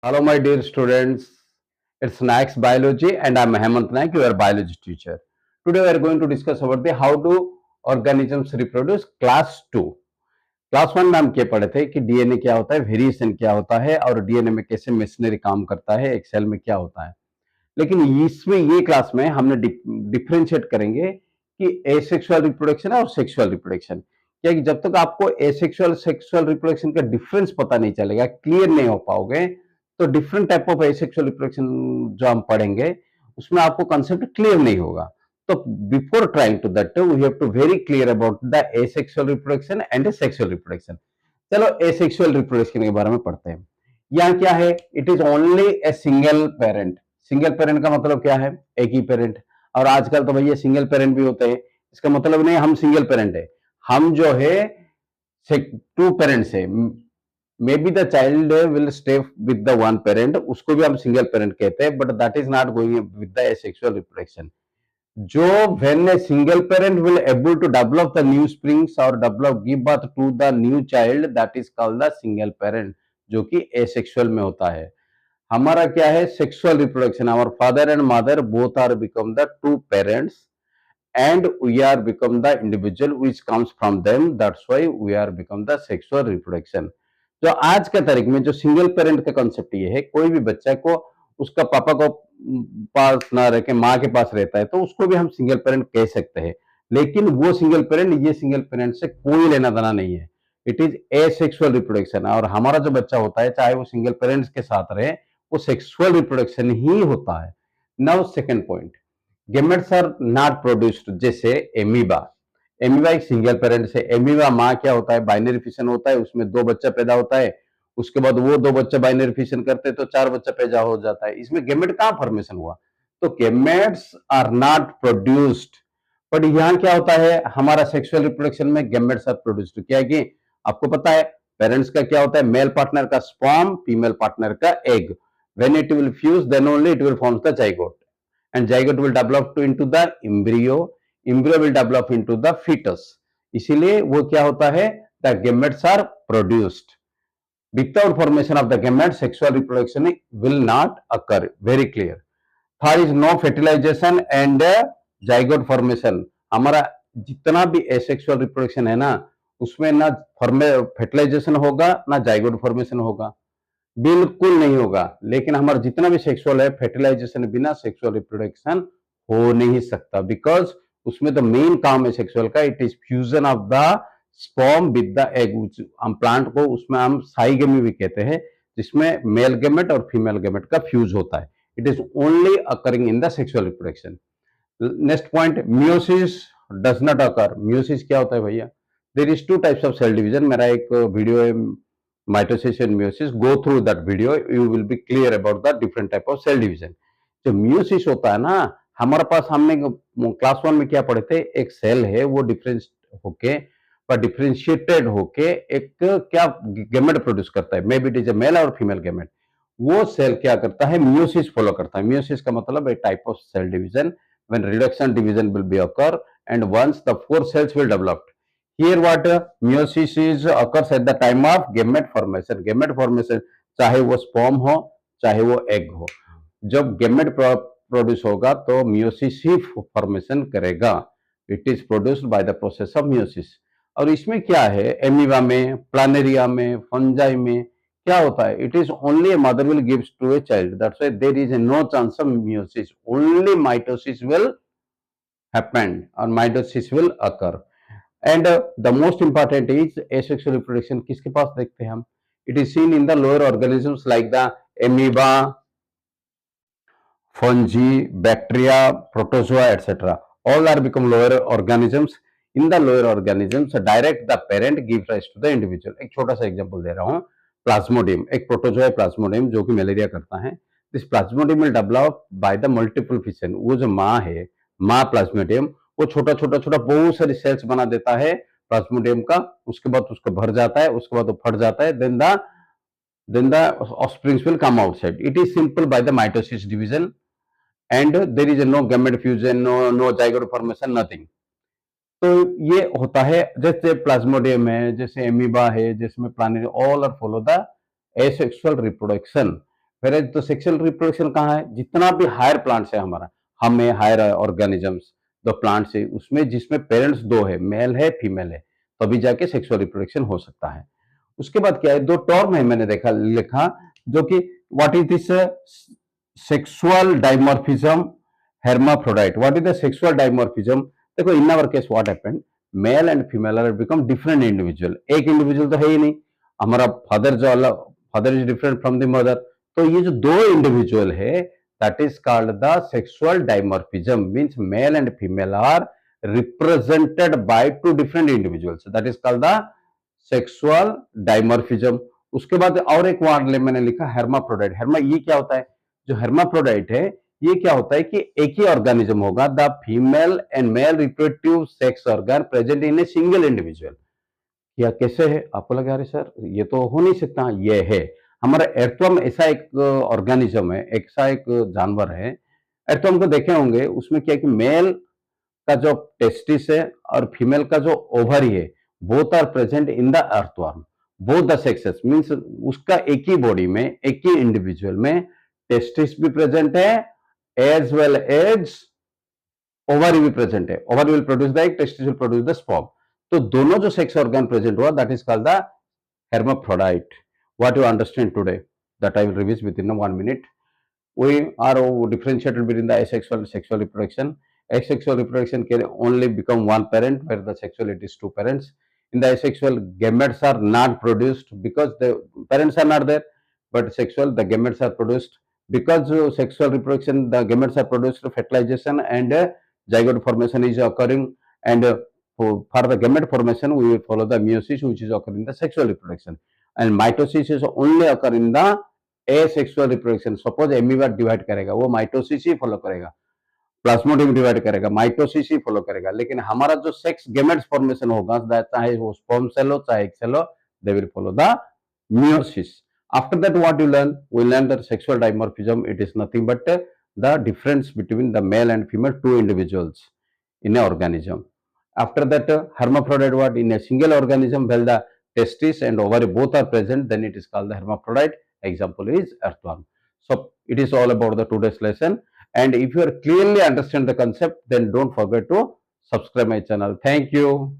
Hello, my dear students. It's Nax Biology, and I'm Hemant Naik, your biology teacher. Today, we are going to discuss about the how do organisms reproduce class 2. Class 1 में हम क्या पढ़े थे कि DNA क्या होता है, variation क्या होता है और डीएनए में कैसे मशीनरी काम करता है, एक सेल में क्या होता है। लेकिन इसमें ये क्लास में हमने डिफरेंशिएट करेंगे कि एसेक्सुअल रिप्रोडक्शन और सेक्सुअल रिप्रोडक्शन। क्या कि जब तक आपको एसेक्सुअल सेक्सुअल रिप्रोडक्शन का डिफरेंस पता नहीं चलेगा, क्लियर नहीं हो पाओगे, तो different type of asexual reproduction जो हम पढ़ेंगे उसमें आपको कंसेप्ट क्लियर नहीं होगा। तो before trying to that we have to very clear about the asexual reproduction and sexual reproduction. चलो एसेक्सुअल रिप्रोडक्शन के बारे में पढ़ते हैं। यहाँ क्या है, it is only a single parent. Single parent का मतलब क्या है, एक ही पेरेंट। और आजकल तो भैया सिंगल पेरेंट भी होते हैं, इसका मतलब नहीं हम सिंगल पेरेंट है, हम जो है टू पेरेंट्स है। May be the child will stay with the one parent, उसको भी हम सिंगल पेरेंट कहते हैं, but that is not going with the sexual reproduction. जो when a single parent will able to develop the new springs or develop give birth to the new child, that is called the single parent, जो कि asexual में होता है। हमारा क्या है, sexual reproduction. Our father and mother both are become the two parents and we are become the individual which comes from them, that's why we are become the sexual reproduction। जो आज के तारीख में जो सिंगल पेरेंट का concept ये है, कोई भी बच्चा को उसका पापा को पास ना रह के माँ के पास रहता है तो उसको भी हम सिंगल पेरेंट कह सकते हैं। लेकिन वो सिंगल पेरेंट ये सिंगल पेरेंट से कोई लेना देना नहीं है, इट इज एसेक्सुअल रिप्रोडक्शन। और हमारा जो बच्चा होता है चाहे वो सिंगल पेरेंट्स के साथ रहे, वो सेक्सुअल रिप्रोडक्शन ही होता है। Now second point, gametes are not produced. जैसे एमीबा, एमीबा एक सिंगल पेरेंट से। एमीबा माँ क्या होता है, बाइनरी फिशन होता है, उसमें दो बच्चा पैदा होता है, उसके बाद वो दो बच्चे बाइनरी फिशन करते हैं तो चार बच्चा पैदा हो जाता है। इसमें गेमेट कहाँ फॉर्मेशन हुआ, तो gametes are not produced. But यहाँ क्या होता है, हमारा सेक्सुअल रिप्रोडक्शन में गेमेट्स आर प्रोड्यूस्ड। क्या है कि आपको पता है पेरेंट्स का क्या होता है, मेल पार्टनर का स्पर्म, फीमेल पार्टनर का egg. When it will fuse then only it will form the zygote, and zygote will develop to into the embryo, embryo will develop into the fetus। इसीलिए वो क्या होता है, the gametes are produced। Without formation of the gametes, sexual reproduction will not occur, very clear। Third is no fertilization and zygote formation। हमारा जितना भी asexual reproduction है ना, उसमें ना फर्टिलाइजेशन होगा ना जाइगोट फॉर्मेशन होगा, बिल्कुल नहीं होगा। लेकिन हमारा जितना भी सेक्सुअल है, फर्टिलाइजेशन बिना सेक्सुअल रिप्रोडक्शन हो नहीं सकता, बिकॉज उसमें तो मेन काम है सेक्सुअल का, it is fusion of the sperm with the egg. हम प्लांट को उसमें हम साइगेमी भी कहते हैं, जिसमें मेल गेमेट और फीमेल गेमेट का फ्यूज होता है। It is only occurring in the sexual reproduction. Next point, meiosis does not occur. Meiosis क्या होता है भैया, there is two types of cell division. मेरा एक वीडियो है mitosis and meiosis, go through that video, you will be clear about the different type of cell division। जो meiosis होता है ना, हमारे पास हमने क्लास 1 में क्या पढ़े थे, एक सेल है वो डिफरेंशिएटेड होके एक क्या गेमेट प्रोड्यूस करता है, may be it is a male और फीमेल गेमेट। वो सेल क्या करता है, मियोसिस फॉलो करता है। मियोसिस का मतलब है type of cell division when reduction division will be occur and once the four cells will develop. Here what meiosis is occurs at the time of gamete formation। gamete formation चाहे वो sperm हो चाहे वो egg हो, जब gamete produce होगा तो meiosis ही formation करेगा। It is produced by the process of meiosis. और इसमें क्या है, एमीबा में, प्लानेरिया में, फंजाई में क्या होता है, it is only a mother will gives to a child, that's why there is no chance of meiosis, only mitosis will happen और mitosis will occur. And the most important is asexual reproduction किसके पास देखते हैं हम, it is seen in the lower organisms like the amoeba, fungi, bacteria, protozoa, etc. All are become lower organisms। In the lower organisms, direct the parent gives rise to the individual। एक छोटा सा example दे रहा हूँ, Plasmodium, एक protozoa Plasmodium जो कि malaria करता है। This Plasmodium will develop by the multiple fission. वो जो माँ है, माँ प्लाज्मोडियम, वो छोटा छोटा छोटा बहुत सारी सेल्स बना देता है प्लाज्मोडियम का, उसके बाद उसको भर जाता है, उसके बाद वो फट जाता है, then the offsprings will come outside। It is simple by the mitosis division and there is no gamete fusion, no zygote formation, nothing। तो ये होता है, जैसे प्लाज्मोडियम है, जैसे एमीबा है, जिसमें planet, all are follow the asexual reproduction. Whereas तो सेक्सुअल रिप्रोडक्शन कहाँ है, जितना भी हायर प्लांट्स है हमारा, हम है हायर ऑर्गेनिजम्स, द प्लांट्स है उसमें जिसमें पेरेंट्स दो है, मेल है फीमेल है, तभी जाके सेक्सुअल रिप्रोडक्शन हो सकता है। उसके बाद क्या है, दो टर्म है मैंने देखा लिखा, जो कि what is this sexual dimorphism, hermaphrodite. What is the sexual dimorphism? देखो in our case what happened, male and female are become different individual, एक इंडिविजुअल तो है ही नहीं, हमारा फादर जो अलग, father is different from the mother, तो ये जो दो इंडिविजुअल है that is called the sexual dimorphism, means male and female are represented by two different individuals, that is called the sexual dimorphism. उसके बाद और एक वर्ड मैंने लिखा hermaphrodite। हेर्मा ये क्या होता है, जो hermaphrodite है ये क्या होता है कि एक ही ऑर्गेनिज्म होगा, the female and male reproductive sex organ present in a single individual. या कैसे है, आपको लगा रहे सर ये तो हो नहीं सकता, ये है हमारा एर्थवर्म, ऐसा एक ऑर्गेनिज्म है, ऐसा एक जानवर है। एर्थवर्म को देखे होंगे, उसमें क्या है कि मेल का जो टेस्टिस है और फीमेल का जो ओवरी है, both are present in the earthworm, both the sexes, means उसका एक ही बॉडी में, एक ही इंडिविजुअल में टेस्टिस भी प्रेजेंट है एज वेल एज ओवरी भी प्रेजेंट है। Ovary will produce the egg, testis will produce the sperm, तो दोनों जो सेक्स ऑर्गन प्रेजेंट हुआ that is called the hermaphrodite. What you understand today, that I will revise within 1 minute. We are differentiated between the asexual and sexual reproduction. Asexual reproduction can only become one parent, where the sexual it is two parents. In the asexual, gametes are not produced because the parents are not there, but sexual, the gametes are produced. Because sexual reproduction, the gametes are produced, fertilization and zygote formation is occurring, and for the gamete formation, we will follow the meiosis, which is occurring in the sexual reproduction, and mitosis is only occur in the asexual reproduction. Suppose amoeba divide करेगा, वो mitosis ही follow करेगा, Plasmodium divide करेगा, mitosis ही follow करेगा, लेकिन हमारा जो sex gametes formation होगा, चाहे वो स्पर्म सेल हो चाहे एग सेल हो, they will follow the meiosis. After that, what you learn, we learn that sexual dimorphism, it is nothing but the difference between the male and female two individuals in an organism. After that, hermaphrodite, what, in a single organism, well, the testis and ovary both are present, then it is called the hermaphrodite. Example is earthworm. So it is all about the today's lesson, and if you are clearly understand the concept, then don't forget to subscribe my channel. Thank you.